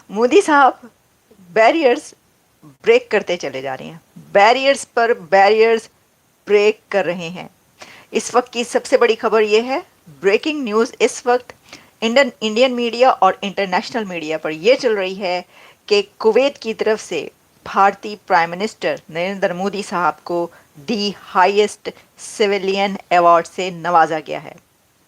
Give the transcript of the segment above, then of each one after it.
मोदी साहब barriers break करते चले जा रहे हैं, बैरियर्स पर बैरियर्स ब्रेक कर रहे हैं। इस वक्त की सबसे बड़ी खबर यह है, ब्रेकिंग न्यूज़ इस वक्त इंडियन मीडिया और इंटरनेशनल मीडिया पर यह चल रही है कि कुवैत की तरफ से भारतीय प्राइम मिनिस्टर नरेंद्र मोदी साहब को दी हाईएस्ट सिविलियन अवार्ड से नवाजा गया है।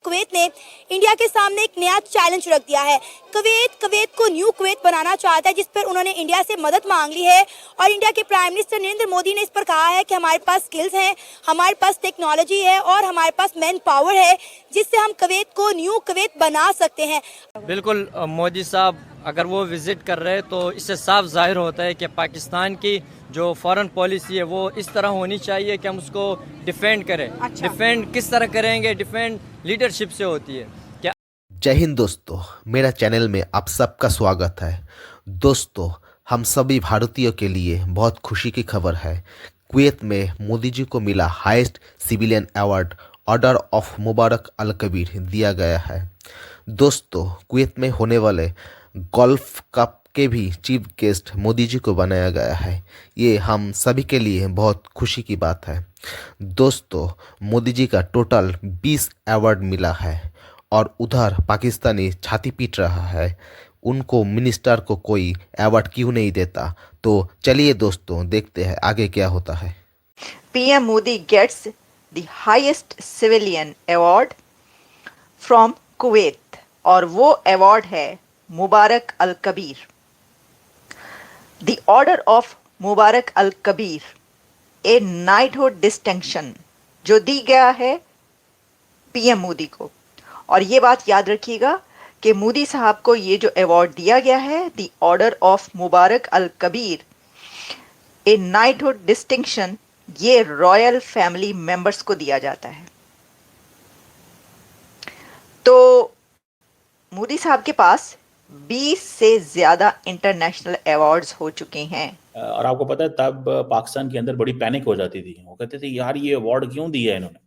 कुवैत ने इंडिया के सामने एक नया चैलेंज रख दिया है। कुवैत को न्यू कुवैत बनाना चाहता है, जिस पर उन्होंने इंडिया से मदद मांग ली है। और इंडिया के प्राइम मिनिस्टर नरेंद्र मोदी ने इस पर कहा है कि हमारे पास स्किल्स हैं, हमारे पास टेक्नोलॉजी है और हमारे पास मैन पावर है, जिससे हम कुवैत को न्यू कुवैत बना सकते हैं। बिल्कुल, मोदी साहब अगर वो विज़िट कर रहे हैं तो इससे साफ जाहिर होता है कि पाकिस्तान की जो फॉरेन पॉलिसी है वो इस तरह होनी चाहिए कि हम उसको डिफेंड करें। अच्छा। डिफेंड किस तरह करेंगे? डिफेंड लीडरशिप से होती है। क्या जय हिंद दोस्तों, मेरा चैनल में आप सबका स्वागत है। दोस्तों, हम सभी भारतीयों के लिए बहुत खुशी की खबर है। कुवैत में मोदी जी को मिला highest civilian award order of Mubarak Al Kabeer दिया गया है। दोस्तों, कुवैत में होने वाले गोल्फ कप के भी चीफ गेस्ट मोदी जी को बनाया गया है। ये हम सभी के लिए बहुत खुशी की बात है। दोस्तों, मोदी जी का टोटल 20 अवार्ड मिला है और उधर पाकिस्तानी छाती पीट रहा है, उनको मिनिस्टर को कोई अवार्ड क्यों नहीं देता। तो चलिए दोस्तों, देखते हैं आगे क्या होता है। PM Modi gets the highest civilian award from Kuwait और वो अवार्ड है Mubarak Al Kabeer. The order of Mubarak Al Kabir, a knighthood distinction जो दी गया है पीएम मोदी को। और ये बात याद रखिएगा कि मोदी साहब को ये जो अवार्ड दिया गया है, the order of Mubarak Al Kabir, a knighthood distinction, ये रॉयल फैमिली मेंबर्स को दिया जाता है। तो मोदी साहब के पास 20 से ज्यादा इंटरनेशनल अवार्ड्स हो चुके हैं। और आपको पता है तब पाकिस्तान के अंदर बड़ी पैनिक हो जाती थी। वो कहते थे यार ये अवार्ड क्यों दिया है इन्होंने।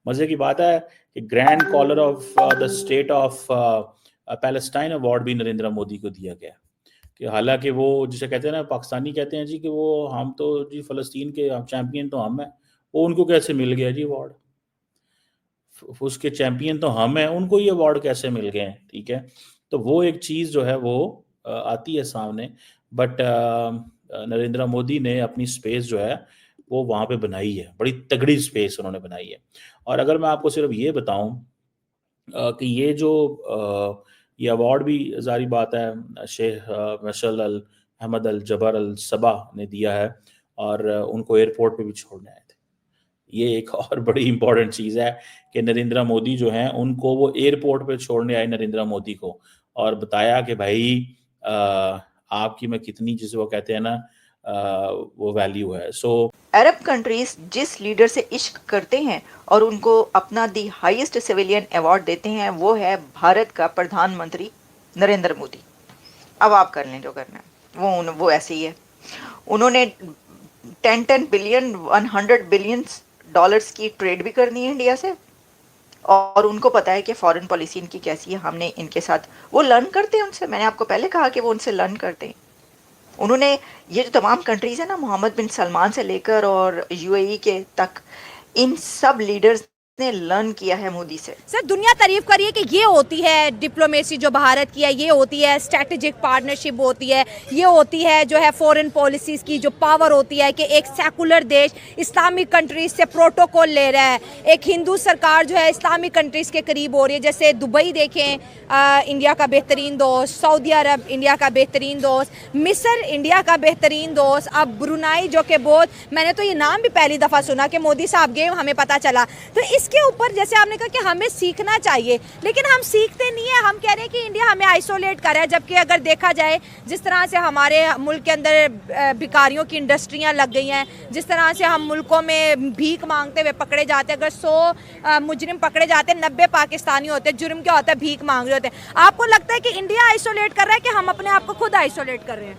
मजे की बात है कि grand collar of the state of Palestine award भी नरेंद्र मोदी को दिया गया। कि हालांकि वो जिसे कहते हैं ना, पाकिस्तानी कहते हैं जी कि वो हम तो जी फ़लस्तीन के चैंपियन तो हम हैं, वो उनको कैसे मिल गया जी अवार्ड। उसके चैंपियन तो हम हैं, उनको ये अवार्ड कैसे मिल गए। ठीक है, तो वो एक चीज़ जो है वो आती है सामने। बट नरेंद्र मोदी ने अपनी स्पेस जो है वो वहाँ पे बनाई है, बड़ी तगड़ी स्पेस उन्होंने बनाई है। और अगर मैं आपको सिर्फ ये बताऊं कि ये जो ये अवार्ड भी जारी बात है शेख मशल अल अहमद अल जबर अल सबा ने दिया है और उनको एयरपोर्ट पे भी छोड़ने आए थे। ये एक और बड़ी इंपॉर्टेंट चीज़ है कि नरेंद्र मोदी जो हैं उनको वो एयरपोर्ट पे छोड़ने आए नरेंद्र मोदी को, और बताया कि भाई आपकी मैं कितनी, जिसे वो कहते हैं ना, वो वैल्यू है। सो अरब कंट्रीज जिस लीडर से इश्क करते हैं और उनको अपना दी हाईएस्ट सिविलियन अवार्ड देते हैं, वो है भारत का प्रधानमंत्री नरेंद्र मोदी। अब आप कर लें जो करना है, वो ऐसे ही है। उन्होंने 10 बिलियन 100 बिलियन डॉलर्स की ट्रेड भी करनी है इंडिया से, और उनको पता है कि फॉरेन पॉलिसी इनकी कैसी है। हमने इनके साथ, वो लर्न करते हैं उनसे। मैंने आपको पहले कहा कि वो उनसे लर्न करते हैं। उन्होंने ये जो तमाम कंट्रीज़ है ना, मोहम्मद बिन सलमान से लेकर और यूएई के तक, इन सब लीडर्स ने लर्न किया है मोदी से। सर, दुनिया तारीफ करिए कि ये होती है डिप्लोमेसी जो भारत की है, ये होती है स्ट्रेटेजिक पार्टनरशिप होती है, ये होती है जो है फॉरेन पॉलिसीज़ की जो पावर होती है कि एक सेकुलर देश इस्लामिक कंट्रीज से प्रोटोकॉल ले रहा है, एक हिंदू सरकार जो है इस्लामिक कंट्रीज़ के करीब हो रही है। जैसे दुबई देखें, इंडिया का बेहतरीन दोस्त, सऊदी अरब इंडिया का बेहतरीन दोस्त, मिस्र इंडिया का बेहतरीन दोस्त, अब ब्रुनाई जो कि बहुत, मैंने तो ये नाम भी पहली दफ़ा सुना कि मोदी साहब गए, हमें पता चला। तो इसके ऊपर जैसे आपने कहा कि हमें सीखना चाहिए, लेकिन हम सीखते नहीं है। हम कह रहे हैं कि इंडिया हमें आइसोलेट कर रहा है, जबकि अगर देखा जाए जिस तरह से हमारे मुल्क के अंदर भिखारियों की इंडस्ट्रियां लग गई हैं, जिस तरह से हम मुल्कों में भीख मांगते हुए पकड़े जाते हैं। अगर 100 मुजरिम पकड़े जाते हैं, 90 पाकिस्तानी होते हैं। जुर्म क्या होता है? भीख मांग रहे होते हैं। आपको लगता है कि इंडिया आइसोलेट कर रहा है कि हम अपने आप को खुद आइसोलेट कर रहे हैं?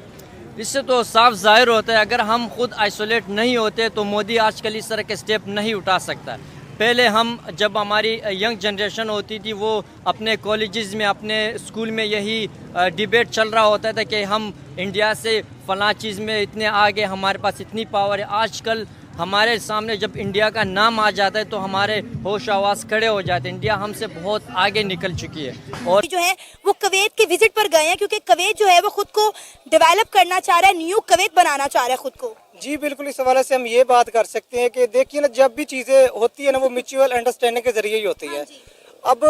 इससे तो साफ जाहिर होता है अगर हम खुद आइसोलेट नहीं होते तो मोदी आजकल इस तरह के स्टेप नहीं उठा सकता। पहले हम जब हमारी यंग जनरेशन होती थी वो अपने कॉलेजेस में अपने स्कूल में यही डिबेट चल रहा होता था कि हम इंडिया से फ़लाँ चीज़ में इतने आगे, हमारे पास इतनी पावर है। आजकल हमारे सामने जब इंडिया का नाम आ जाता है तो हमारे होश आवाज़ खड़े हो जाते हैं। इंडिया हमसे बहुत आगे निकल चुकी है। और जो है वो कुवैत के विजिट पर गए हैं, क्योंकि कुवैत जो है वो खुद को डेवलप करना चाह रहा है, न्यू कुवैत बनाना चाह रहा है खुद को। जी बिल्कुल, इस हवाले से हम ये बात कर सकते हैं कि देखिए ना, जब भी चीज़ें होती है ना वो म्यूचुअल अंडरस्टैंडिंग के जरिए ही होती है। अब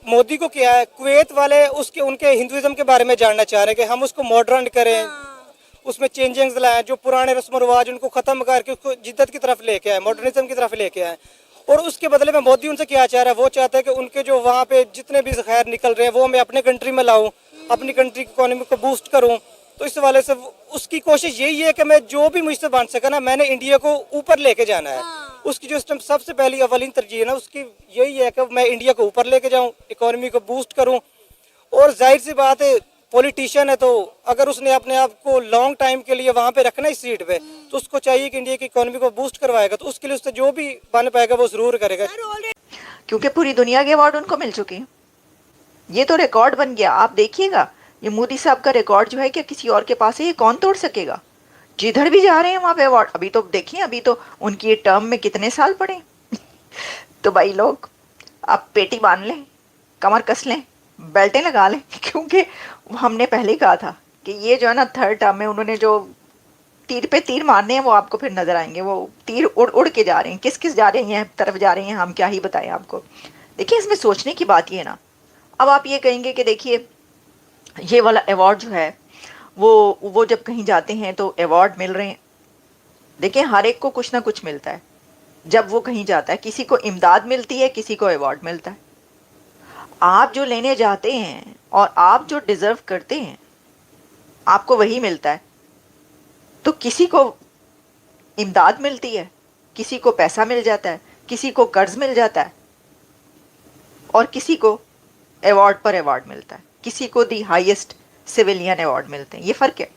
मोदी को क्या है, कुवैत वाले उनके हिंदुइज्म के बारे में जानना चाह रहे हैं कि हम उसको मॉडर्न करें, उसमें चेंजिंग्स लाएं, जो पुराने रस्म रिवाज उनको ख़त्म करके उसको जिद्दत की तरफ लेके आए, मॉडर्निज्म की तरफ लेके आए। और उसके बदले में मोदी उनसे क्या चाह रहा है, वो चाहता है कि उनके जो वहाँ पे जितने भी खैर निकल रहे हैं वो मैं अपने कंट्री में लाऊं, अपनी कंट्री की इकोनॉमी को बूस्ट करूं। तो इस वाले से उसकी कोशिश यही है कि मैं जो भी मुझसे बन सका ना, मैंने इंडिया को ऊपर लेके जाना है। उसकी जो सबसे पहली अवलीन तरजीह है ना उसकी यही है कि मैं इंडिया को ऊपर लेके जाऊँ, इकोनॉमी को बूस्ट करूँ। और जाहिर सी बात है, पॉलिटिशियन है तो अगर उसने अपने आप को लॉन्ग टाइम के लिए वहाँ पे रखना इस सीट पे, तो उसको चाहिए कि इंडिया की इकोनॉमी को बूस्ट करवाएगा, तो उसके लिए उससे जो भी बन पाएगा वो जरूर करेगा। क्योंकि पूरी दुनिया के अवार्ड उनको मिल चुके हैं। ये तो रिकॉर्ड बन गया। आप देखिएगा, ये मोदी साहब का रिकॉर्ड जो है कि किसी और के पास है, ये कौन तोड़ सकेगा। जिधर भी जा रहे हैं वहाँ पे अवार्ड। अभी तो देखिए, अभी तो उनकी ये टर्म में कितने साल पड़े। तो भाई लोग, आप पेटी बांध लें, कमर कस लें, बेल्टें लगा लें, क्योंकि हमने पहले ही कहा था कि ये जो है ना, थर्ड टर्म में उन्होंने जो तीर पे तीर मारने हैं वो आपको फिर नजर आएंगे। वो तीर उड़ उड़ के जा रहे हैं, किस किस जा रहे हैं तरफ जा रहे हैं, हम क्या ही बताएं आपको। देखिए, इसमें सोचने की बात ये है ना। अब आप ये कहेंगे कि देखिए, ये वाला अवार्ड जो है वो जब कहीं जाते हैं तो अवार्ड मिल रहे हैं। देखिए, हर एक को कुछ ना कुछ मिलता है जब वो कहीं जाता है। किसी को इमदाद मिलती है, किसी को अवार्ड मिलता है। आप जो लेने जाते हैं और आप जो डिजर्व करते हैं, आपको वही मिलता है। तो किसी को इमदाद मिलती है, किसी को पैसा मिल जाता है, किसी को कर्ज मिल जाता है, और किसी को अवार्ड पर अवार्ड मिलता है, किसी को दी हाईएस्ट सिविलियन अवार्ड मिलते हैं। ये फ़र्क है।